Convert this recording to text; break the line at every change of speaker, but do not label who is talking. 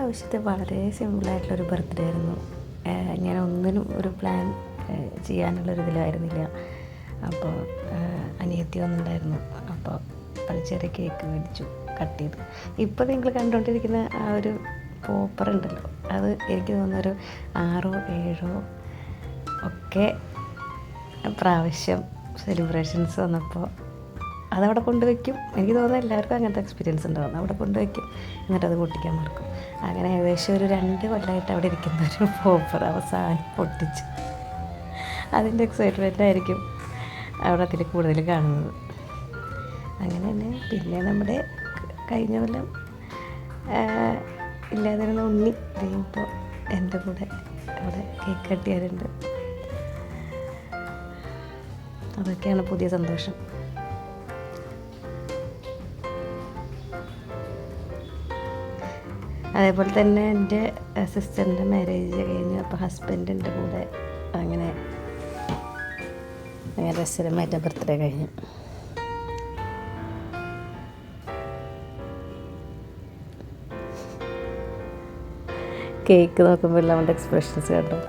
ഇപ്രാവശ്യത്തെ വളരെ സിമ്പിളായിട്ടുള്ളൊരു ബർത്ത്ഡേ ആയിരുന്നു. ഞാൻ ഒന്നിനും ഒരു പ്ലാൻ ചെയ്യാനുള്ളൊരിതിലായിരുന്നില്ല. അപ്പോൾ അനിയത്തി വന്നിട്ടുണ്ടായിരുന്നു. അപ്പോൾ അത് ചെറിയ കേക്ക് മേടിച്ചു, കട്ട് ചെയ്തു. ഇപ്പോൾ നിങ്ങൾ കണ്ടുകൊണ്ടിരിക്കുന്ന ആ ഒരു പോപ്പർ ഉണ്ടല്ലോ, അത് എനിക്ക് തോന്നുന്നൊരു 6 7 ഒക്കെ പ്രാവശ്യം സെലിബ്രേഷൻസ് വന്നപ്പോൾ അതവിടെ കൊണ്ടുവയ്ക്കും. എനിക്ക് തോന്നുന്നു എല്ലാവർക്കും അങ്ങനത്തെ എക്സ്പീരിയൻസ് ഉണ്ടാവും. അവിടെ കൊണ്ടുവയ്ക്കും, എന്നിട്ടത് പൊട്ടിക്കാൻ മറക്കും. അങ്ങനെ ഏകദേശം ഒരു 2 കൊല്ലമായിട്ട് അവിടെ ഇരിക്കുന്ന ഒരു പോപ്പർ അവസാനം പൊട്ടിച്ചു. അതിൻ്റെ എക്സൈറ്റ്മെൻറ്റായിരിക്കും അവിടെ അതിൽ കൂടുതൽ കാണുന്നത്. അങ്ങനെ തന്നെ പിന്നെ നമ്മുടെ കഴിഞ്ഞ കൊല്ലം ഇല്ലാതിരുന്ന ഉണ്ണി ഇപ്പോൾ എൻ്റെ കൂടെ അവിടെ കേക്ക് കട്ട് ചെയ്യാറുണ്ട്. അതൊക്കെയാണ് പുതിയ സന്തോഷം. അതേപോലെ തന്നെ എൻ്റെ സിസ്റ്ററിൻ്റെ മാരേജ് കഴിഞ്ഞു. അപ്പോൾ ഹസ്ബൻഡിൻ്റെ കൂടെ അങ്ങനെ രസകരമായിട്ട് ബർത്ത്ഡേ കഴിഞ്ഞു. കേക്ക് നോക്കുമ്പോൾ അവൻ്റെ എക്സ്പ്രഷൻസ് കണ്ടോ.